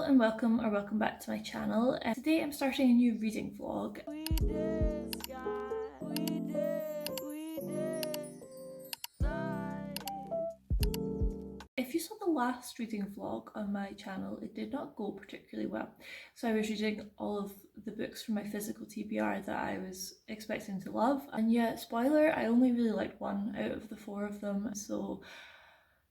and welcome back to my channel. Today I'm starting a new reading vlog. If you saw the last reading vlog on my channel, it did not go particularly well. So I was reading all of the books from my physical TBR that I was expecting to love, and yet, spoiler, I only really liked one out of the 4 of them, so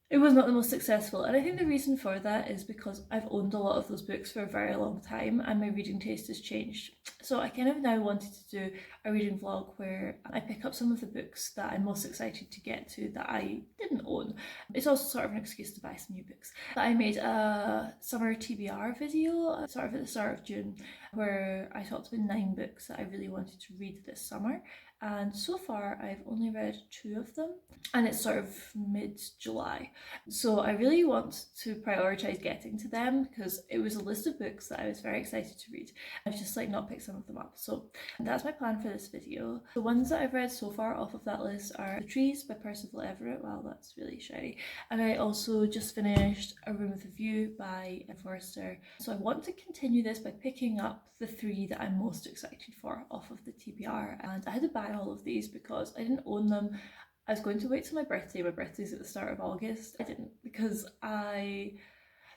it was not the most successful. And I think the reason for that is because I've owned a lot of those books for a very long time and my reading taste has changed. So I kind of now wanted to do a reading vlog where I pick up some of the books that I'm most excited to get to that I didn't own. It's also sort of an excuse to buy some new books. I made a summer TBR video sort of at the start of June where I talked about 9 books that I really wanted to read this summer. And so far I've only read 2 of them, and it's sort of mid-July. So I really want to prioritise getting to them because it was a list of books that I was very excited to read. I've just not picked some of them up. So that's my plan for this video. The ones that I've read so far off of that list are The Trees by Percival Everett. Wow, that's really shiny. And I also just finished A Room with a View by Ed Forster. So I want to continue this by picking up the 3 that I'm most excited for off of the TBR. And I had to buy all of these because I didn't own them. I was going to wait till my birthday. My birthday's at the start of August. I didn't because I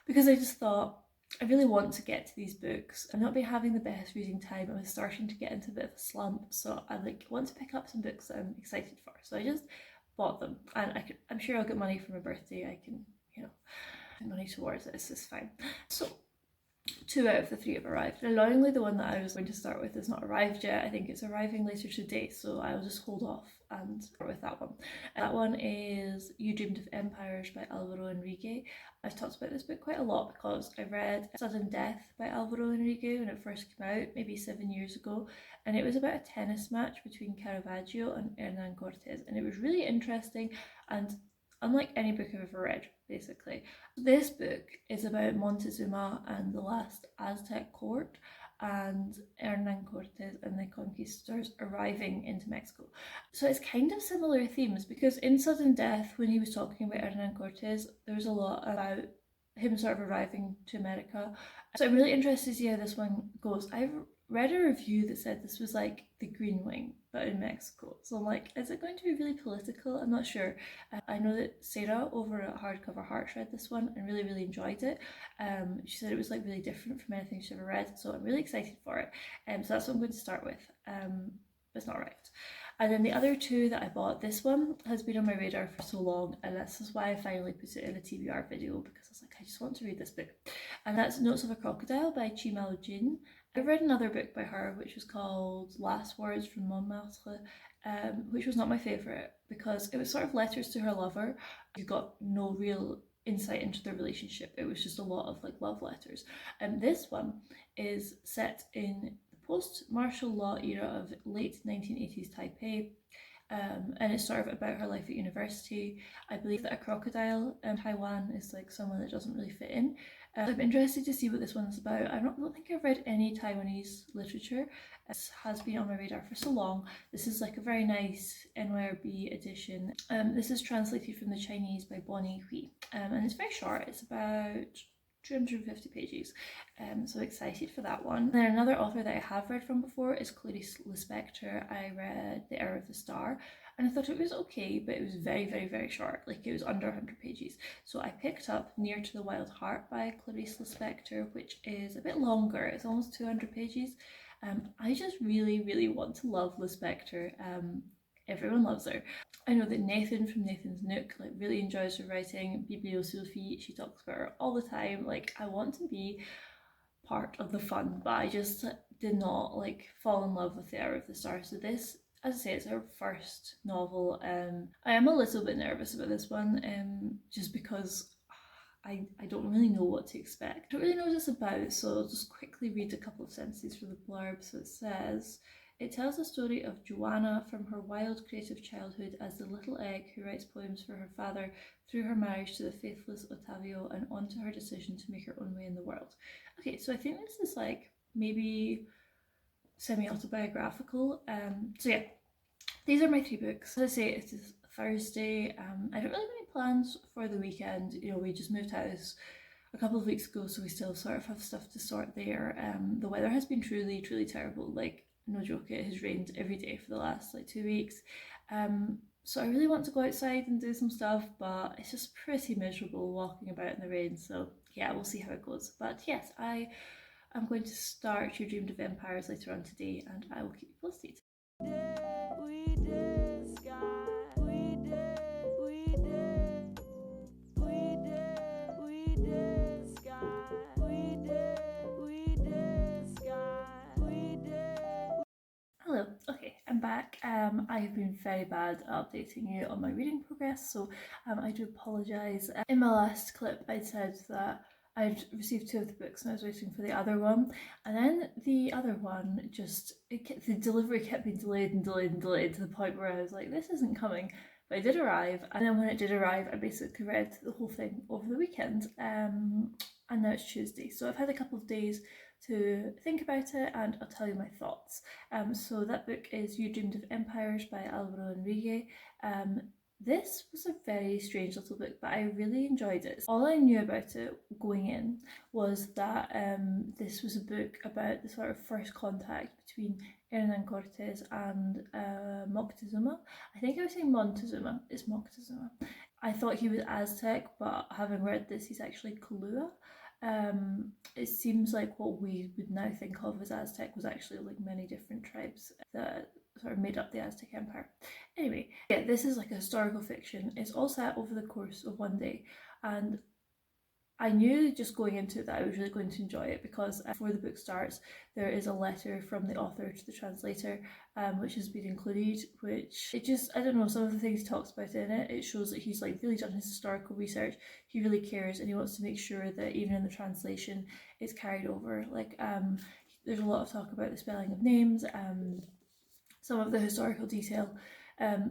just thought I really want to get to these books. I've not been having the best reading time. I was starting to get into a bit of a slump, so I want to pick up some books that I'm excited for. So I just bought them, and I'm sure I'll get money for my birthday. I can, put money towards it. It's just fine. So 2 out of the 3 have arrived. Annoyingly, the one that I was going to start with is not arrived yet. I think it's arriving later today, so I'll just hold off and start with that one. That one is You Dreamed of Empires by Alvaro Enrigue. I've talked about this book quite a lot because I read Sudden Death by Alvaro Enrique when it first came out, maybe 7 years ago, and it was about a tennis match between Caravaggio and Hernan Cortes, and it was really interesting and unlike any book I've ever read, basically. This book is about Montezuma and the last Aztec court and Hernan Cortes and the conquistadors arriving into Mexico. So it's kind of similar themes because in Sudden Death, when he was talking about Hernan Cortes, there was a lot about him sort of arriving to America. So I'm really interested to see how this one goes. I've read a review that said this was like the Green Wing, but in Mexico. So I'm like, is it going to be really political? I'm not sure. I know that Sarah over at Hardcover Hearts read this one and really, really enjoyed it. She said it was like really different from anything she's ever read, so I'm really excited for it. So that's what I'm going to start with. But it's not right. And then the other 2 that I bought, this one has been on my radar for so long, and this is why I finally put it in a TBR video, because I was like, I just want to read this book. And that's Notes of a Crocodile by Miaojin. I've read another book by her which was called Last Words from Montmartre, which was not my favourite because it was sort of letters to her lover. You got no real insight into their relationship. It was just a lot of love letters. And this one is set in the post-martial law era of late 1980s Taipei. And it's sort of about her life at university. I believe that a crocodile in Taiwan is someone that doesn't really fit in. I'm interested to see what this one's about. I don't think I've read any Taiwanese literature. It has been on my radar for so long. This is a very nice NYRB edition. This is translated from the Chinese by Bonnie Huie. And it's very short. It's about 250 pages, so excited for that one. And then another author that I have read from before is Clarice Lispector. I read The Hour of the Star and I thought it was okay, but it was very, very, very short. It was under 100 pages. So I picked up Near to the Wild Heart by Clarice Lispector, which is a bit longer. It's almost 200 pages. I just really, really want to love Lispector. Everyone loves her. I know that Nathan from Nathan's Nook really enjoys her writing. Bibliosophie, she talks about her all the time. I want to be part of the fun, but I just did not fall in love with The Hour of the Star. So this, as I say, it's her first novel. I am a little bit nervous about this one, just because I don't really know what to expect. I don't really know what it's about, so I'll just quickly read a couple of sentences from the blurb. So it says, it tells the story of Joanna from her wild creative childhood as the little egg who writes poems for her father through her marriage to the faithless Ottavio and on to her decision to make her own way in the world. Okay, so I think this is maybe semi-autobiographical. So yeah, these are my 3 books. As I say, it is Thursday. I don't really have any plans for the weekend. We just moved house. a couple of weeks ago, so we still sort of have stuff to sort there. The weather has been truly, truly terrible. Like, no joke, it has rained every day for the last like 2 weeks. So I really want to go outside and do some stuff, but it's just pretty miserable walking about in the rain. So yeah, we'll see how it goes. But yes, I am going to start Your Dreamed of Empires later on today, and I will keep you posted. Hello, okay, I'm back. I have been very bad at updating you on my reading progress, so I do apologise. In my last clip, I said that I'd received 2 of the books and I was waiting for the other one, and then the other one the delivery kept being delayed and delayed and delayed to the point where I was like, this isn't coming. But it did arrive, and then when it did arrive, I basically read the whole thing over the weekend, and now it's Tuesday, so I've had a couple of days to think about it and I'll tell you my thoughts. So that book is You Dreamed of Empires by Alvaro and Enrigue. This was a very strange little book, but I really enjoyed it. All I knew about it going in was that this was a book about the sort of first contact between Hernan Cortes and Moctezuma. I think I was saying Montezuma. It's Moctezuma. I thought he was Aztec, but having read this, he's actually Kalua. It seems like what we would now think of as Aztec was actually like many different tribes that sort of made up the Aztec Empire. Anyway, yeah, this is like a historical fiction. It's all set over the course of one day, and I knew just going into it that I was really going to enjoy it because before the book starts, there is a letter from the author to the translator, which has been included, which it just, I don't know, some of the things he talks about in it, it shows that he's like really done his historical research, he really cares, and he wants to make sure that even in the translation, it's carried over. Like, there's a lot of talk about the spelling of names, some of the historical detail.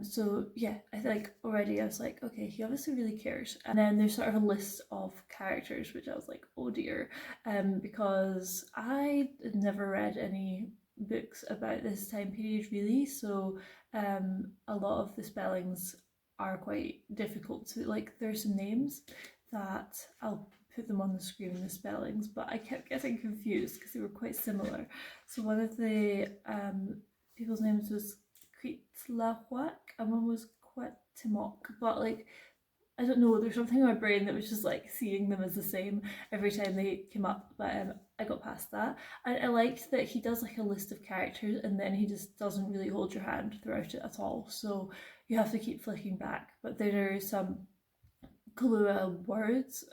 So yeah, I think already I was like, okay, he obviously really cares. And then there's sort of a list of characters, which I was like, oh dear, because I had never read any books about this time period really, so a lot of the spellings are quite difficult to, like, there's some names that I'll put them on the screen, the spellings, but I kept getting confused because they were quite similar. So one of the people's names was Quetzalcoatl and one was Quetzalcoatl, but like, I don't know, there's something in my brain that was just like seeing them as the same every time they came up, but I got past that. And I liked that he does like a list of characters and then he just doesn't really hold your hand throughout it at all, so you have to keep flicking back. But there are some Kahlua words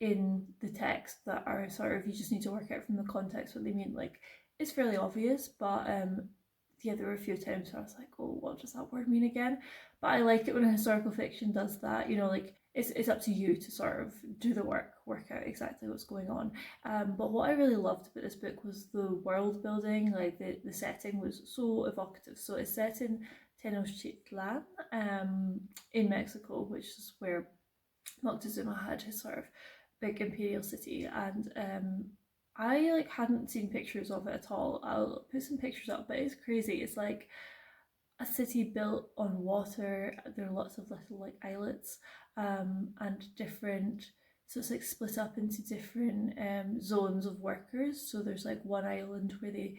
in the text that are sort of, you just need to work out from the context what they mean. Like, it's fairly obvious, but yeah, there were a few times where I was like, oh, what does that word mean again? But I like it when a historical fiction does that, you know, like it's up to you to sort of do the work out exactly what's going on. But what I really loved about this book was the world building. Like the setting was so evocative. So it's set in Tenochtitlan in Mexico, which is where Moctezuma had his sort of big imperial city, and I like hadn't seen pictures of it at all. I'll put some pictures up, but it's crazy. It's like a city built on water. There are lots of little like islets and different, so it's like split up into different zones of workers. So there's like one island where they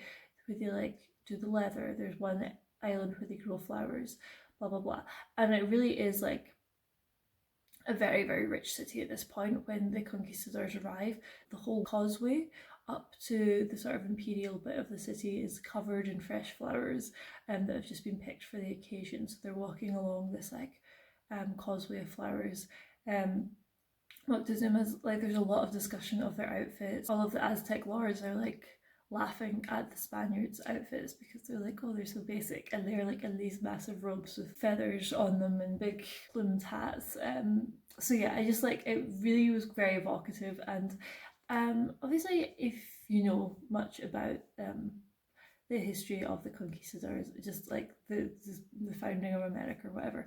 like do the leather, there's one island where they grow flowers, blah blah blah. And it really is like a very, very rich city at this point. When the conquistadors arrive, the whole causeway up to the sort of imperial bit of the city is covered in fresh flowers that have just been picked for the occasion. So they're walking along this like causeway of flowers. Moctezuma's, like, there's a lot of discussion of their outfits. All of the Aztec lords are like laughing at the Spaniards' outfits because they're like, oh, they're so basic, and they're like in these massive robes with feathers on them and big plumed hats. So yeah, I just like, it really was very evocative. And obviously if you know much about the history of the conquistadors, just like the founding of America or whatever,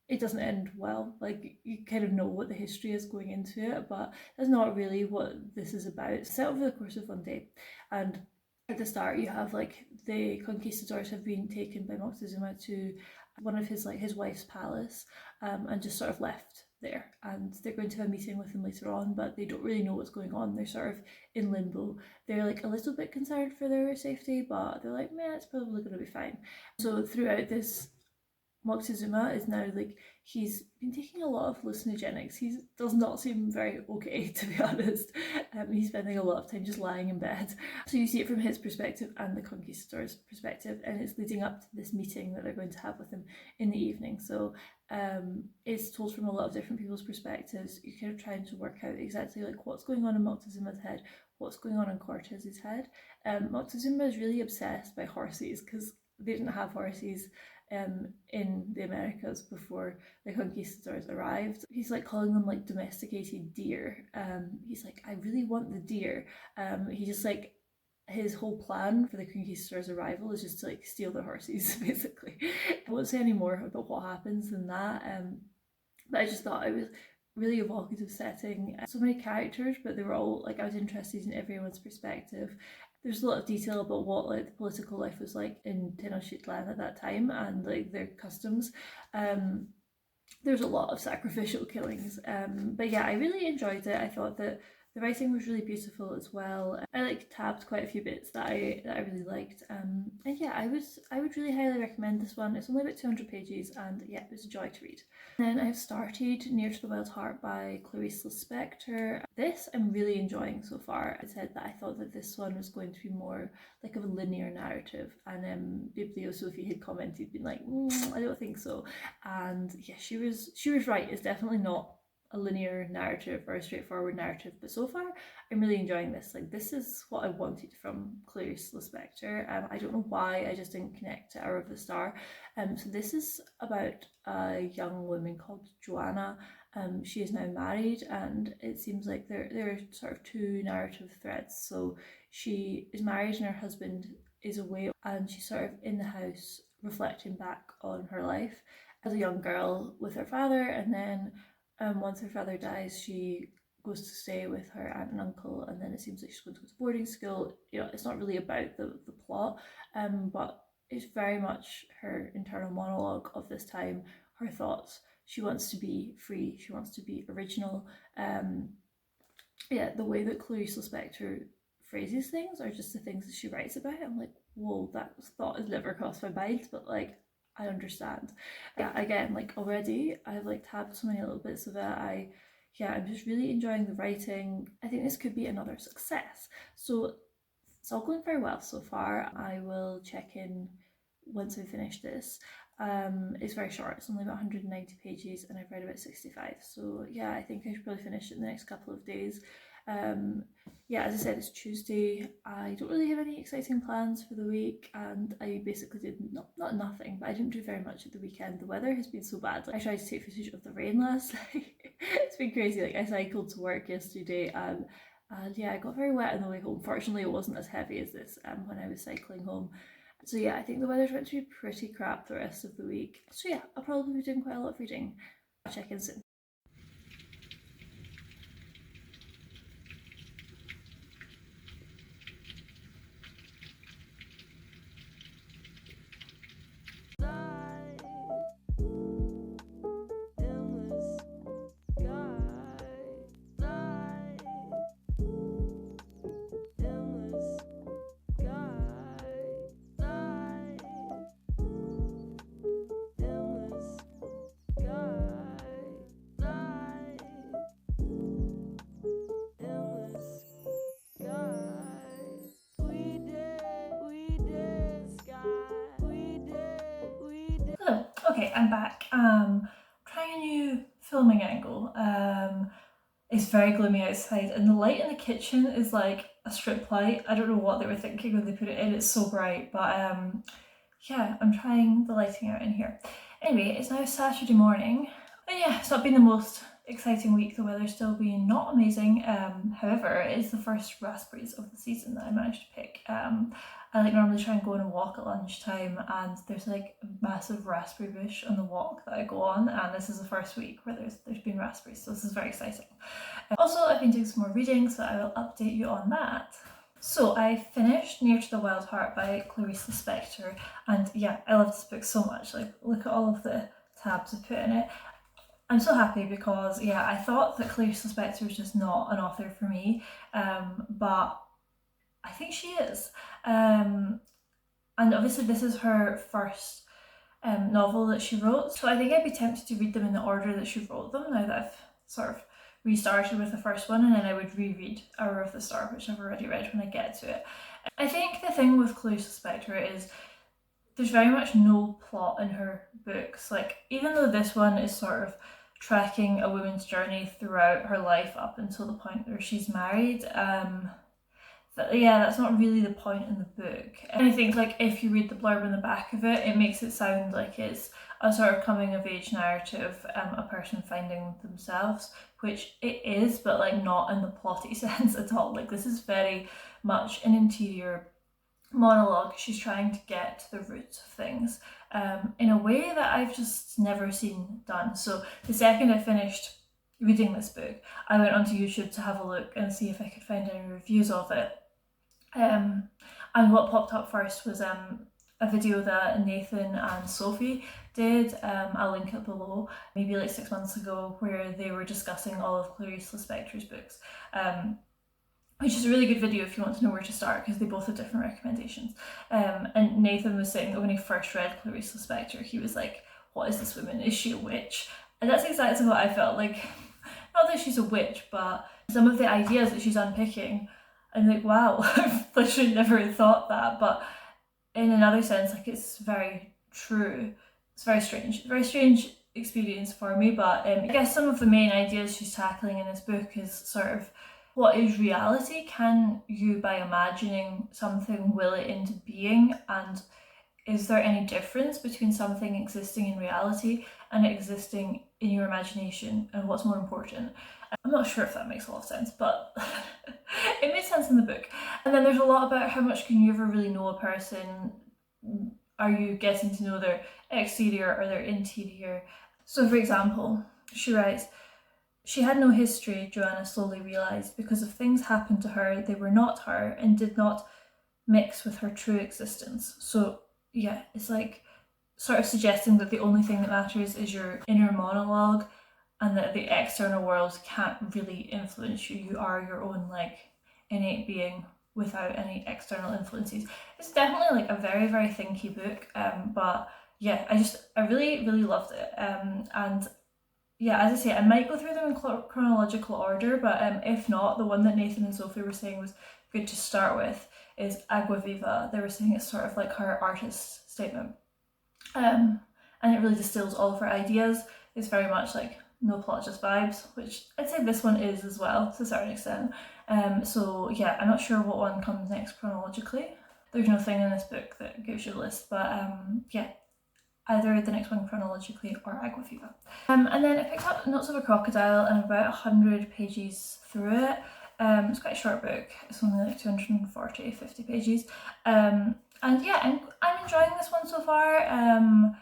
it doesn't end well. Like, you kind of know what the history is going into it, but that's not really what this is about. It's set over the course of one day, and at the start you have like the conquistadors have been taken by Moctezuma to one of his wife's palace, and just sort of left there, and they're going to have a meeting with them later on, but they don't really know what's going on. They're sort of in limbo. They're like a little bit concerned for their safety, but they're like, man, it's probably going to be fine. So throughout this, Moctezuma is now like, he's been taking a lot of hallucinogenics. He does not seem very okay, to be honest. He's spending a lot of time just lying in bed. So you see it from his perspective and the conquistador's perspective, and it's leading up to this meeting that they're going to have with him in the evening. So it's told from a lot of different people's perspectives. You're kind of trying to work out exactly like what's going on in Moctezuma's head, what's going on in Cortez's head. Moctezuma is really obsessed by horses because they didn't have horses in the Americas before the conquistadors arrived. He's like calling them like domesticated deer. He's like, I really want the deer. He just like, his whole plan for the conquistadors' arrival is just to like steal their horses, basically. I won't say any more about what happens than that, but I just thought it was really evocative setting. So many characters, but they were all like, I was interested in everyone's perspective. There's a lot of detail about what like the political life was like in Tenochtitlan at that time and like their customs. There's a lot of sacrificial killings, but yeah, I really enjoyed it. I thought that the writing was really beautiful as well. I like tabbed quite a few bits that I really liked, and yeah, I would really highly recommend this one. It's only about 200 pages, and yeah, it was a joy to read. Then I've started Near to the Wild Heart by Clarice Lispector. This I'm really enjoying so far. I said that I thought that this one was going to be more like of a linear narrative, and Biblio Sophie had commented, being like, I don't think so, and yeah, she was right. It's definitely not a linear narrative or a straightforward narrative, but so far I'm really enjoying this. Like, this is what I wanted from Clarice Lispector. I don't know why I just didn't connect to Hour of the Star. So this is about a young woman called Joanna. She is now married, and it seems like there are sort of two narrative threads. So she is married and her husband is away, and she's sort of in the house reflecting back on her life as a young girl with her father, and then once her father dies, she goes to stay with her aunt and uncle, and then it seems like she's going to go to boarding school. You know, it's not really about the plot, but it's very much her internal monologue of this time, her thoughts. She wants to be free, she wants to be original. Yeah, the way that Clarice Lispector phrases things, or just the things that she writes about, I'm like, whoa, that thought has never crossed my mind, but like, I understand. Yeah, again, like already I've like tabbed so many little bits of it. I'm just really enjoying the writing. I think this could be another success. So it's all going very well so far. I will check in once I finish this. It's very short, it's only about 190 pages and I've read about 65. So yeah, I think I should probably finish it in the next couple of days. Yeah, as I said, it's Tuesday. I don't really have any exciting plans for the week, and I basically did not nothing, but I didn't do very much at the weekend. The weather has been so bad. Like, I tried to take footage of the rain last night. It's been crazy. Like, I cycled to work yesterday, and yeah, I got very wet on the way home. Fortunately, it wasn't as heavy as this when I was cycling home. So yeah, I think the weather's meant to be pretty crap the rest of the week. So yeah, I'll probably be doing quite a lot of reading. I'll check in soon. Hello. Okay, I'm back. Trying a new filming angle. It's very gloomy outside, and the light in the kitchen is like a strip light. I don't know what they were thinking when they put it in. It's so bright, but yeah, I'm trying the lighting out in here. Anyway, it's now Saturday morning, and yeah, it's not been the most exciting week. The weather's still been not amazing. However, it is the first raspberries of the season that I managed to pick. I like normally try and go on a walk at lunchtime, and there's like a massive raspberry bush on the walk that I go on, and this is the first week where there's been raspberries, so this is very exciting. Also, I've been doing some more reading, so I will update you on that. So I finished Near to the Wild Heart by Clarice Lispector, and yeah, I love this book so much. Like, look at all of the tabs I put in it. I'm so happy because, yeah, I thought that Clarice Lispector was just not an author for me, but I think she is. And obviously this is her first novel that she wrote, so I think I'd be tempted to read them in the order that she wrote them now that I've sort of restarted with the first one, and then I would reread Hour of the Star, which I've already read, when I get to it. I think the thing with Clarice Lispector is there's very much no plot in her books. Like, even though this one is sort of tracking a woman's journey throughout her life up until the point where she's married, that's not really the point in the book. And I think, like, if you read the blurb on the back of it, it makes it sound like it's a sort of coming of age narrative, a person finding themselves, which it is, but like not in the plotty sense at all. Like, this is very much an interior monologue. She's trying to get to the roots of things in a way that I've just never seen done. So the second I finished reading this book, I went onto YouTube to have a look and see if I could find any reviews of it. And what popped up first was a video that Nathan and Sophie did. I'll link it below, maybe like 6 months ago, where they were discussing all of Clarice Lispector's books. Which is a really good video if you want to know where to start, because they both have different recommendations. And Nathan was saying that when he first read Clarice Lispector, he was like, what is this woman? Is she a witch? And that's exactly what I felt like. Not that she's a witch, but some of the ideas that she's unpicking, I'm like, wow, I've literally never thought that. But in another sense, like, it's very true. It's very strange experience for me. But I guess some of the main ideas she's tackling in this book is sort of, what is reality? Can you, by imagining something, will it into being? And is there any difference between something existing in reality and existing in your imagination? And what's more important? I'm not sure if that makes a lot of sense, but it made sense in the book. And then there's a lot about how much can you ever really know a person? Are you getting to know their exterior or their interior? So, for example, she writes, she had no history, Joanna slowly realised. Because if things happened to her, they were not her and did not mix with her true existence. So yeah, it's like sort of suggesting that the only thing that matters is your inner monologue, and that the external world can't really influence you. You are your own, like, innate being without any external influences. It's definitely like a very, very thinky book, but yeah, I really, really loved it. And yeah, as I say, I might go through them in chronological order, but if not, the one that Nathan and Sophie were saying was good to start with is Agua Viva. They were saying it's sort of like her artist statement. And it really distills all of her ideas. It's very much like no plot, just vibes, which I'd say this one is as well, to a certain extent. So yeah, I'm not sure what one comes next chronologically. There's no thing in this book that gives you a list, but yeah, either the next one chronologically or Agua Viva. And then I picked up Notes of a Crocodile, and about 100 pages through it. It's quite a short book. It's only like 240, 50 pages. And yeah, I'm enjoying this one so far.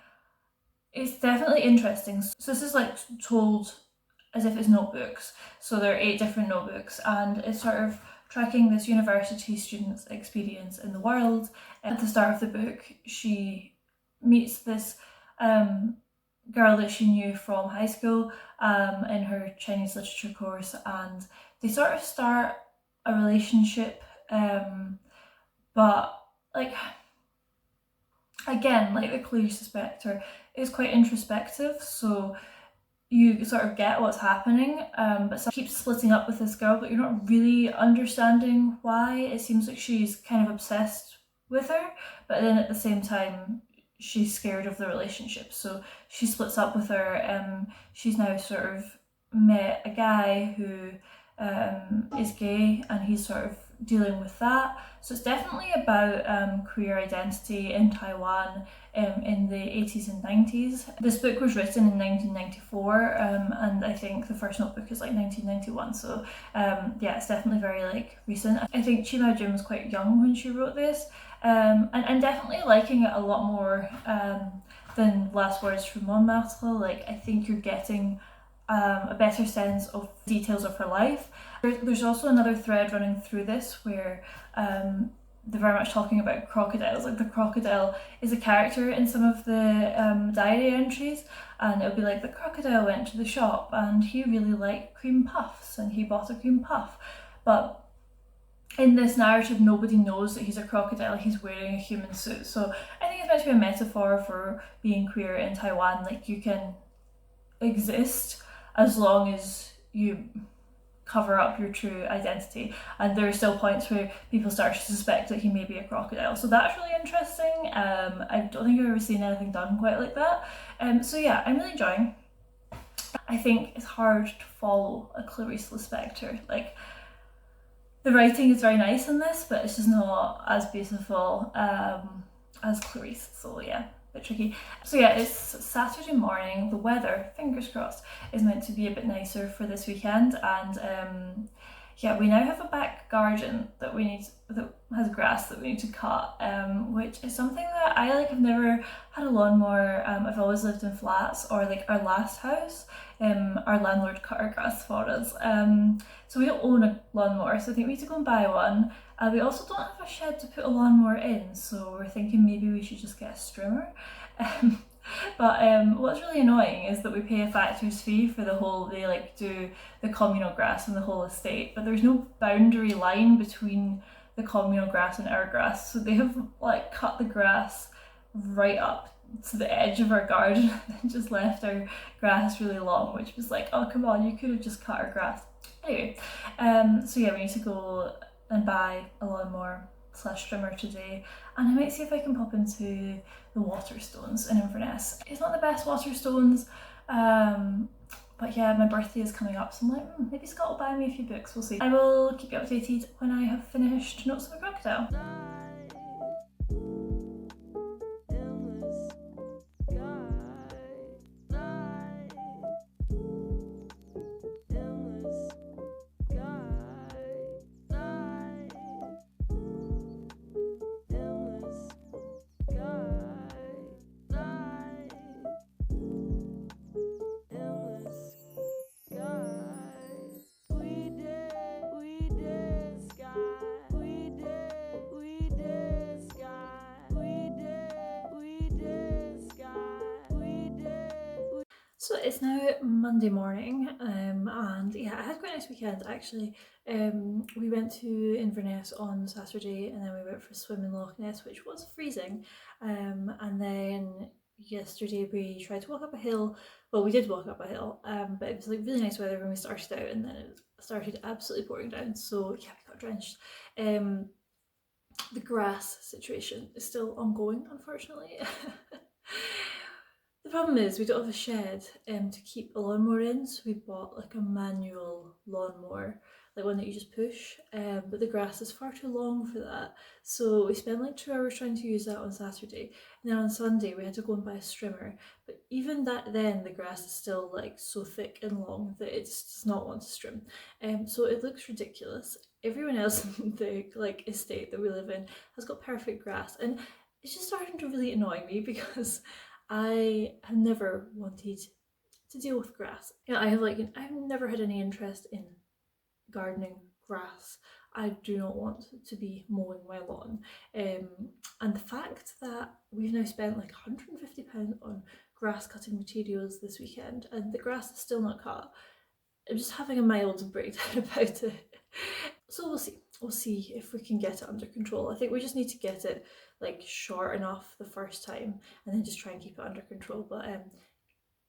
It's definitely interesting. So this is like told as if it's notebooks. So there are 8 different notebooks, and it's sort of tracking this university student's experience in the world. At the start of the book, she meets this girl that she knew from high school in her Chinese literature course, and they sort of start a relationship, but like, again, like the Clarice Lispector is quite introspective, so you sort of get what's happening, but so keeps splitting up with this girl, but you're not really understanding why. It seems like she's kind of obsessed with her, but then at the same time she's scared of the relationship, so she splits up with her. She's now sort of met a guy who is gay, and he's sort of dealing with that. So it's definitely about queer identity in Taiwan in the 80s and 90s. This book was written in 1994, and I think the first notebook is like 1991, so yeah, it's definitely very like recent. I think Miaojin was quite young when she wrote this, and I'm definitely liking it a lot more than Last Words from Montmartre. Like, I think you're getting a better sense of details of her life. There's also another thread running through this where they're very much talking about crocodiles. Like the crocodile is a character in some of the diary entries, and it'll be like the crocodile went to the shop and he really liked cream puffs and he bought a cream puff. But in this narrative, nobody knows that he's a crocodile, he's wearing a human suit. So I think it's meant to be a metaphor for being queer in Taiwan. Like, you can exist as long as you cover up your true identity, and there are still points where people start to suspect that he may be a crocodile, so that's really interesting. I don't think I've ever seen anything done quite like that. So yeah, I'm really enjoying. I think it's hard to follow a Clarice Lispector. Like, the writing is very nice in this, but it's just not as beautiful as Clarice, so yeah, bit tricky. So yeah, it's Saturday morning. The weather, fingers crossed, is meant to be a bit nicer for this weekend, and yeah, we now have a back garden that has grass that we need to cut, which is something that I like. I've never had a lawnmower. I've always lived in flats, or like our last house, our landlord cut our grass for us. So we don't own a lawnmower, so I think we need to go and buy one. We also don't have a shed to put a lawnmower in, so we're thinking maybe we should just get a strimmer. But what's really annoying is that we pay a factor's fee for the whole, they like do the communal grass and the whole estate, but there's no boundary line between the communal grass and our grass, so they have like cut the grass right up to the edge of our garden and just left our grass really long, which was like, oh come on, you could have just cut our grass. Anyway, so yeah, we need to go and buy a lawnmower / trimmer today, and I might see if I can pop into the Waterstones in Inverness. It's not the best Waterstones, but yeah, my birthday is coming up, so I'm like, maybe Scott will buy me a few books, we'll see. I will keep you updated when I have finished Notes of a Crocodile. So it's now Monday morning, and yeah, I had quite a nice weekend actually. We went to Inverness on Saturday, and then we went for a swim in Loch Ness, which was freezing. And then yesterday we tried to walk up a hill. Well, we did walk up a hill, but it was like really nice weather when we started out, and then it started absolutely pouring down. So yeah, we got drenched. The grass situation is still ongoing, unfortunately. The problem is we don't have a shed to keep a lawnmower in, so we bought like a manual lawnmower, like one that you just push, but the grass is far too long for that, so we spent like 2 hours trying to use that on Saturday, and then on Sunday we had to go and buy a strimmer, but even that then the grass is still like so thick and long that it just does not want to strim, so it looks ridiculous. Everyone else in the like estate that we live in has got perfect grass, and it's just starting to really annoy me because I have never wanted to deal with grass. Yeah, I've never had any interest in gardening grass. I do not want to be mowing my lawn. And the fact that we've now spent like £150 on grass cutting materials this weekend and the grass is still not cut, I'm just having a mild breakdown about it. So we'll see. We'll see if we can get it under control. I think we just need to get it like short enough the first time and then just try and keep it under control. But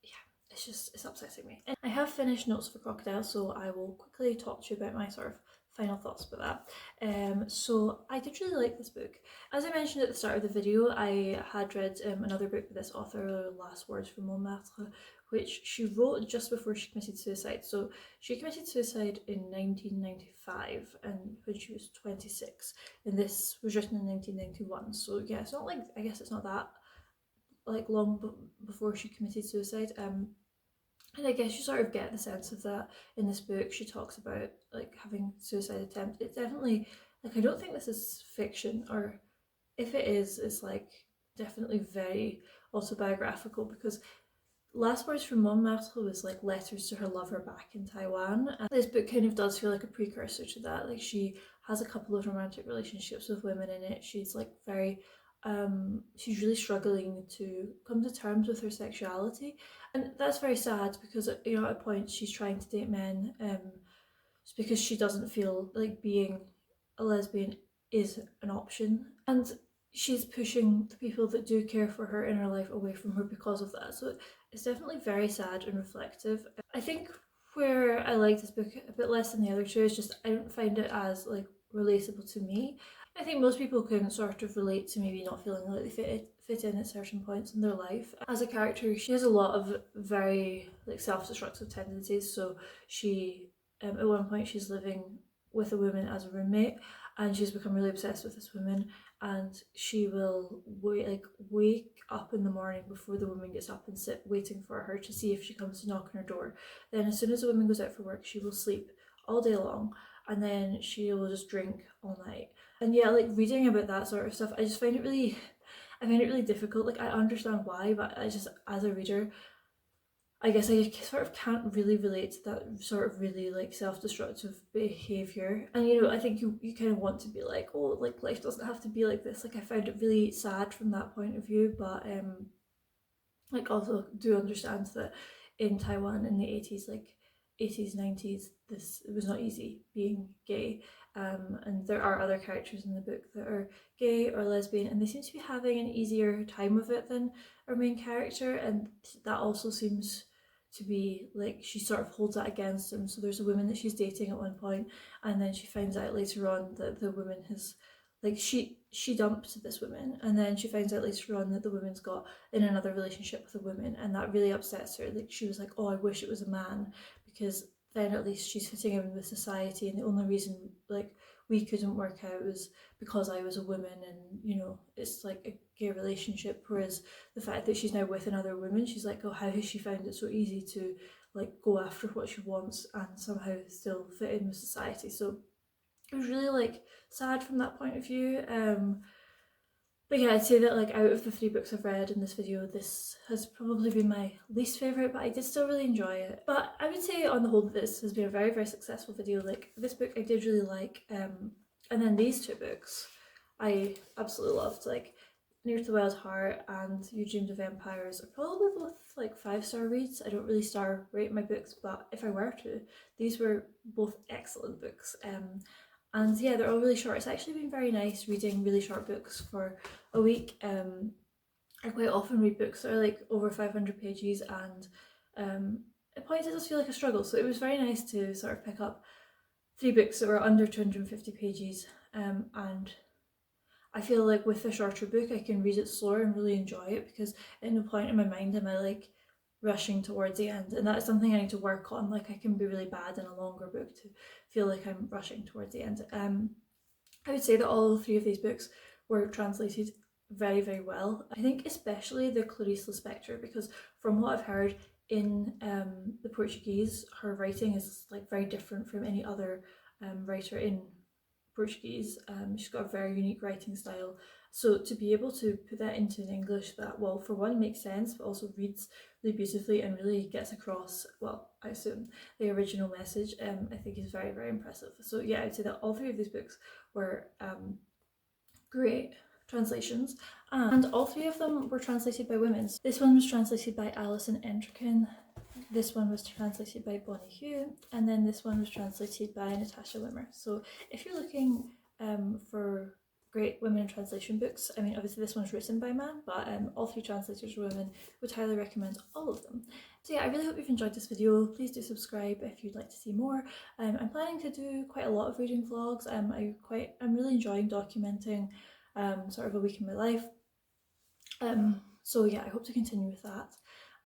yeah, it's upsetting me. And I have finished Notes of a Crocodile, so I will quickly talk to you about my sort of final thoughts about that. So I did really like this book. As I mentioned at the start of the video, I had read another book by this author, Last Words from Montmartre, which she wrote just before she committed suicide. So she committed suicide in 1995, and when she was 26, and this was written in 1991. So yeah, it's not like, I guess it's not that like long before she committed suicide. And I guess you sort of get the sense of that in this book. She talks about like having suicide attempt. It's definitely like, I don't think this is fiction, or if it is, it's like definitely very autobiographical, because Last Words from Montmartre was like letters to her lover back in Taiwan. And this book kind of does feel like a precursor to that. Like she has a couple of romantic relationships with women in it. She's like very she's really struggling to come to terms with her sexuality. And that's very sad because you know at a point she's trying to date men just because she doesn't feel like being a lesbian is an option. And she's pushing the people that do care for her in her life away from her because of that. So it's definitely very sad and reflective. I think where I like this book a bit less than the other two is just I don't find it as like relatable to me. I think most people can sort of relate to maybe not feeling like they fit in at certain points in their life. As a character, she has a lot of very like self-destructive tendencies. So she at one point she's living with a woman as a roommate, and she's become really obsessed with this woman, and she will wake up in the morning before the woman gets up and sit waiting for her to see if she comes to knock on her door. Then as soon as the woman goes out for work, she will sleep all day long, and then she will just drink all night. And yeah, like reading about that sort of stuff, I just find it really I find it really difficult. Like I understand why, but I just as a reader I guess I sort of can't really relate to that sort of really like self-destructive behavior. And you know, I think you kind of want to be like, oh, like life doesn't have to be like this. Like I found it really sad from that point of view, but like also do understand that in Taiwan in the 80s, like 80s, 90s, this it was not easy being gay. And there are other characters in the book that are gay or lesbian, and they seem to be having an easier time of it than our main character, and that also seems to be like she sort of holds that against him. So there's a woman that she's dating at one point, and then she finds out later on that the woman has like she dumped this woman, and then she finds out later on that the woman's got in another relationship with a woman, and that really upsets her. Like she was like, oh, I wish it was a man, because then at least she's fitting in with society, and the only reason like we couldn't work out was because I was a woman, and you know it's like a gay relationship. Whereas the fact that she's now with another woman, she's like, oh, how has she found it so easy to like go after what she wants and somehow still fit in with society? So it was really like sad from that point of view. But yeah, I'd say that like out of the 3 books I've read in this video, this has probably been my least favourite, but I did still really enjoy it. But I would say on the whole that this has been a very, very successful video. Like this book I did really like, and then these 2 books I absolutely loved. Like Near to the Wild Heart and You Dreamed of Empires are probably both like 5-star reads. I don't really star rate my books, but if I were to, these were both excellent books. And yeah, they're all really short. It's actually been very nice reading really short books for a week. I quite often read books that are like over 500 pages, and at points it does feel like a struggle. So it was very nice to sort of pick up 3 books that were under 250 pages, and I feel like with a shorter book I can read it slower and really enjoy it, because at no point in my mind am I like rushing towards the end, and that's something I need to work on. Like I can be really bad in a longer book to feel like I'm rushing towards the end. I would say that all 3 of these books were translated very, very well. I think especially the Clarice Lispector, because from what I've heard in the Portuguese, her writing is like very different from any other writer in Portuguese. She's got a very unique writing style. So to be able to put that into an English that, well, for one makes sense, but also reads really beautifully and really gets across, well, I assume, the original message, I think is very, very impressive. So yeah, I'd say that all 3 of these books were great translations, and all 3 of them were translated by women. This one was translated by Alison Entrekin, this one was translated by Bonnie Huie, and then this one was translated by Natasha Wimmer. So if you're looking for great women in translation books, I mean obviously this one's written by a man, but all 3 translators are women. Would highly recommend all of them. So yeah, I really hope you've enjoyed this video. Please do subscribe if you'd like to see more. I'm planning to do quite a lot of reading vlogs. I'm really enjoying documenting sort of a week in my life. So yeah, I hope to continue with that.